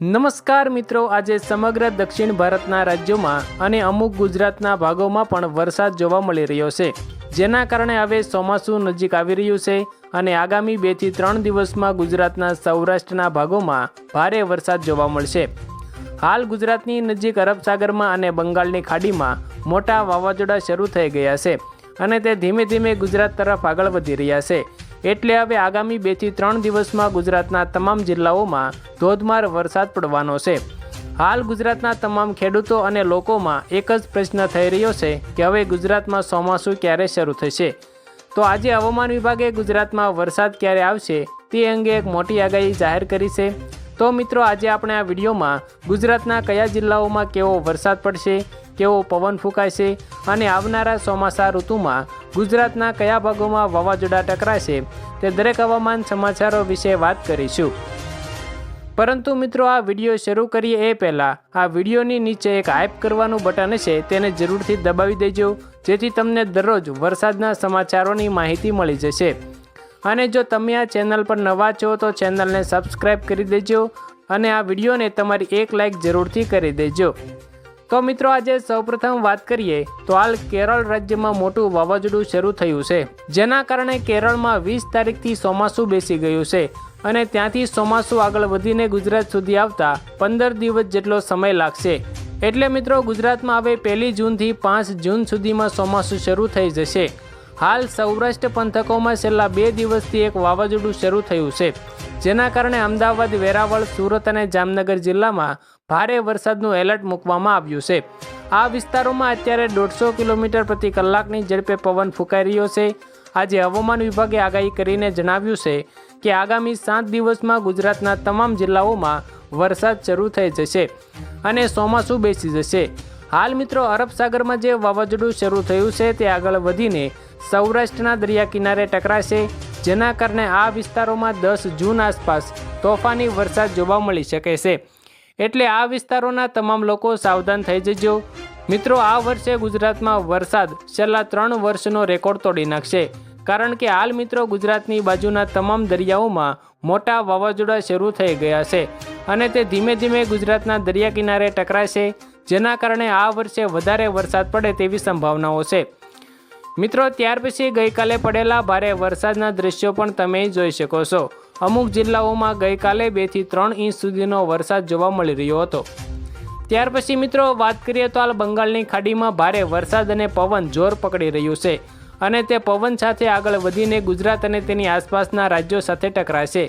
નમસ્કાર મિત્રો, આજે સમગ્ર દક્ષિણ ભારતના રાજ્યોમાં અને અમુક ગુજરાતના ભાગોમાં પણ વરસાદ જોવા મળી રહ્યો છે, જેના કારણે હવે ચોમાસું નજીક આવી રહ્યું છે અને આગામી 2 થી 3 દિવસમાં ગુજરાતના સૌરાષ્ટ્રના ભાગોમાં ભારે વરસાદ જોવા મળશે। હાલ ગુજરાતની નજીક અરબ સાગરમાં અને બંગાળની ખાડીમાં મોટા વાવાઝોડા શરૂ થઈ ગયા છે અને તે ધીમે ધીમે ગુજરાત તરફ આગળ વધી રહ્યા છે। એટલે હવે આગામી 2 થી 3 દિવસમાં ગુજરાતના તમામ જિલ્લાઓમાં ધોધમાર વરસાદ પડવાનો છે। હાલ ગુજરાતના તમામ ખેડૂતો અને લોકોમાં એક જ પ્રશ્ન થઈ રહ્યો છે કે હવે ગુજરાતમાં ચોમાસું ક્યારે શરૂ થશે। તો આજે હવામાન વિભાગે ગુજરાતમાં વરસાદ ક્યારે આવશે તે અંગે એક મોટી આગાહી જાહેર કરી છે। તો મિત્રો, આજે આપણે આ વિડીયોમાં ગુજરાતના કયા જિલ્લાઓમાં કેવો વરસાદ પડશે, કેવો પવન ફૂંકાશે અને આવનારા ચોમાસા ઋતુમાં ગુજરાતના કયા ભાગોમાં વાવાઝોડા ટકરાશે તે દરેક હવામાન સમાચારો વિશે વાત કરીશું। પરંતુ મિત્રો, આ વિડીયો શરૂ કરીએ એ પહેલાં આ વિડીયોની નીચે એક હાઇપ કરવાનું બટન છે, તેને જરૂરથી દબાવી દેજો, જેથી તમને દરરોજ વરસાદના સમાચારોની માહિતી મળી જશે। અને જો તમે આ ચેનલ પર નવા છો તો ચેનલને સબસ્ક્રાઈબ કરી દેજો અને આ વિડીયોને તમારી એક લાઇક જરૂરથી કરી દેજો। તો મિત્રો, આજે સૌપ્રથમ વાત કરીએ તો હાલ કેરળ રાજ્યમાં મોટું વાવાઝોડું શરૂ થયું છે, જેના કારણે કેરળમાં 20 તારીખથી ચોમાસું બેસી ગયું છે અને ત્યાંથી ચોમાસું આગળ વધીને ગુજરાત સુધી આવતા 15 દિવસ જેટલો સમય લાગશે। એટલે મિત્રો, ગુજરાતમાં હવે 1 જૂનથી 5 જૂન સુધીમાં ચોમાસું શરૂ થઈ જશે। હાલ સૌરાષ્ટ્ર પંથકોમાં છેલ્લા 2 દિવસથી એક વાવાઝોડું શરૂ થયું છે, જેના કારણે અમદાવાદ, વેરાવળ, સુરત અને જામનગર જિલ્લામાં ભારે વરસાદનું એલર્ટ મૂકવામાં આવ્યું છે। આ વિસ્તારોમાં અત્યારે 150 કિલોમીટર પ્રતિ કલાકની ઝડપે પવન ફૂંકાઈ રહ્યો છે। આજે હવામાન વિભાગે આગાહી કરીને જણાવ્યું છે કે આગામી 7 દિવસમાં ગુજરાતના તમામ જિલ્લાઓમાં વરસાદ શરૂ થઈ જશે અને ચોમાસું બેસી જશે। હાલ મિત્રો, અરબ સાગરમાં જે વાવાઝોડું શરૂ થયું છે તે આગળ વધીને સૌરાષ્ટ્રના દરિયા કિનારે ટકરાશે, જેના કારણે આ વિસ્તારોમાં 10 જૂન આસપાસ તોફાની વરસાદ જોવા મળી શકે છે। એટલે આ વિસ્તારોના તમામ લોકો સાવધાન થઈ જજો। મિત્રો, આ વર્ષે ગુજરાતમાં વરસાદ છેલ્લા 3 વર્ષનો રેકોર્ડ તોડી નાખશે, કારણ કે હાલ મિત્રો ગુજરાતની બાજુના તમામ દરિયાઓમાં મોટા વાવાઝોડા શરૂ થઈ ગયા છે અને તે ધીમે ધીમે ગુજરાતના દરિયા કિનારે ટકરાશે, જેના કારણે આ વર્ષે વધારે વરસાદ પડે તેવી સંભાવનાઓ છે। મિત્રો, ત્યાર પછી ગઈકાલે પડેલા ભારે વરસાદના દ્રશ્યો પણ તમે જોઈ શકો છો। અમુક જિલ્લાઓમાં ગઈકાલે 2 થી 3 ઇંચ સુધીનો વરસાદ જોવા મળી રહ્યો હતો। ત્યાર પછી મિત્રો, વાત કરીએ તો હાલ બંગાળની ખાડીમાં ભારે વરસાદ અને પવન જોર પકડી રહ્યું છે અને તે પવન સાથે આગળ વધીને ગુજરાત અને તેની આસપાસના રાજ્યો સાથે ટકરાશે,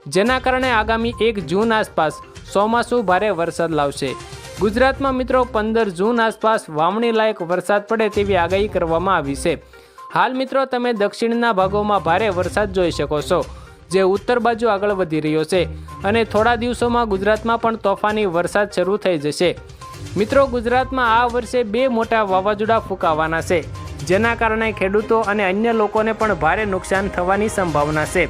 જેના કારણે આગામી 1 જૂન આસપાસ ચોમાસું ભારે વરસાદ લાવશે। ગુજરાતમાં મિત્રો 15 જૂન આસપાસ વાવણી લાયક વરસાદ પડે તેવી આગાહી કરવામાં આવી છે। હાલ મિત્રો, તમે દક્ષિણના ભાગોમાં ભારે વરસાદ જોઈ શકો છો, જે ઉત્તર બાજુ આગળ વધી રહ્યો છે અને થોડા દિવસોમાં ગુજરાતમાં પણ તોફાની વરસાદ શરૂ થઈ જશે। મિત્રો, ગુજરાતમાં આ વર્ષે 2 મોટા વાવાઝોડા ફૂંકાવાના છે, જેના કારણે ખેડૂતો અને અન્ય લોકોને પણ ભારે નુકસાન થવાની સંભાવના છે।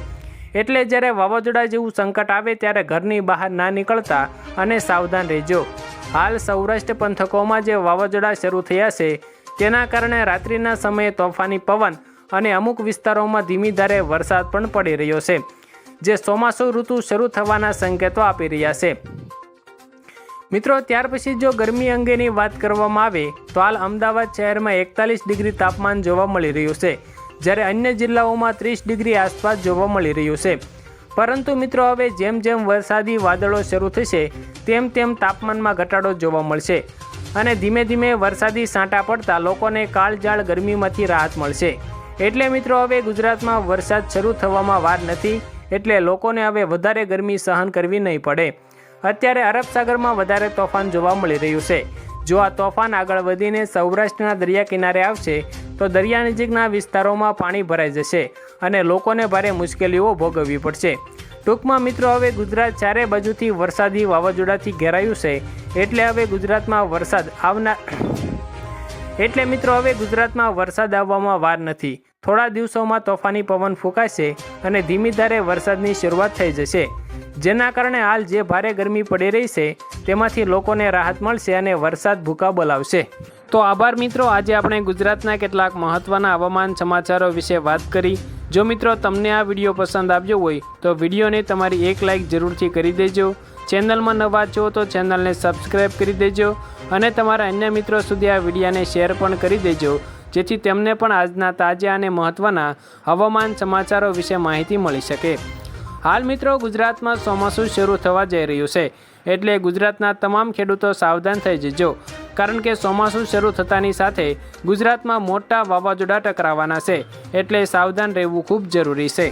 એટલે જ્યારે વાવાઝોડા જેવું સંકટ આવે ત્યારે ઘરની બહાર ના નીકળતા અને સાવધાન રહેજો। હાલ સૌરાષ્ટ્ર પંથકોમાં જે વાવાઝોડા શરૂ થયા છે તેના કારણે રાત્રિના સમયે તોફાની પવન અને અમુક વિસ્તારોમાં ધીમી ધારે વરસાદ પણ પડી રહ્યો છે, જે ચોમાસું ઋતુ શરૂ થવાના સંકેતો આપી રહ્યા છે। મિત્રો, ત્યાર પછી જો ગરમી અંગેની વાત કરવામાં આવે તો હાલ અમદાવાદ શહેરમાં 41 ડિગ્રી તાપમાન જોવા મળી રહ્યું છે, જ્યારે અન્ય જિલ્લાઓમાં 30 ડિગ્રી આસપાસ જોવા મળી રહ્યું છે। પરંતુ મિત્રો, હવે જેમ જેમ વરસાદી વાદળો શરૂ થશે તેમ તેમ તાપમાનમાં ઘટાડો જોવા મળશે અને ધીમે ધીમે વરસાદી છાંટા પડતા લોકોને કાળઝાળ ગરમીમાંથી રાહત મળશે। એટલે મિત્રો, હવે ગુજરાતમાં વરસાદ શરૂ થવામાં વાર નથી, એટલે લોકોને હવે વધારે ગરમી સહન કરવી નહીં પડે। અત્યારે અરબ સાગરમાં વધારે તોફાન જોવા મળી રહ્યું છે। જો આ તોફાન આગળ વધીને સૌરાષ્ટ્રના દરિયા કિનારે આવશે તો દરિયા નજીકના વિસ્તારોમાં પાણી ભરાઈ જશે અને લોકોને ભારે મુશ્કેલીઓ ભોગવવી પડશે। ટૂંકમાં મિત્રો, હવે ગુજરાત ચારે બાજુથી વરસાદી વાવાઝોડાથી ઘેરાયું છે, એટલે હવે ગુજરાતમાં વરસાદ આવવામાં વાર નથી। થોડા દિવસોમાં તોફાની પવન ફૂંકાશે અને ધીમી ધારે વરસાદની શરૂઆત થઈ જશે, જેના કારણે હાલ જે ભારે ગરમી પડી રહી છે તેમાંથી લોકોને રાહત મળશે અને વરસાદ ભૂકા બોલાવશે। તો આભાર મિત્રો, આજે આપણે ગુજરાતના કેટલાક મહત્ત્વના હવામાન સમાચારો વિશે વાત કરી. જો મિત્રો તમને આ વિડીયો પસંદ આવ્યો હોય તો વિડીયોને તમારી એક લાઇક જરૂરથી કરી દેજો. ચેનલમાં નવા છો તો ચેનલને સબસ્ક્રાઈબ કરી દેજો અને તમારા અન્ય મિત્રો સુધી આ વિડીયોને શેર પણ કરી દેજો, જેથી તેમને પણ આજના તાજા અને મહત્ત્વના હવામાન સમાચારો વિશે માહિતી મળી શકે. હાલ મિત્રો ગુજરાતમાં ચોમાસું શરૂ થવા જઈ રહ્યું છે, એટલે ગુજરાતના તમામ ખેડૂતો સાવધાન થઈ જજો, કારણ કે ચોમાસું શરૂ થતાની સાથે ગુજરાતમાં મોટા વાવાઝોડા ટકરાવાના છે, એટલે સાવધાન રહેવું ખૂબ જરૂરી છે.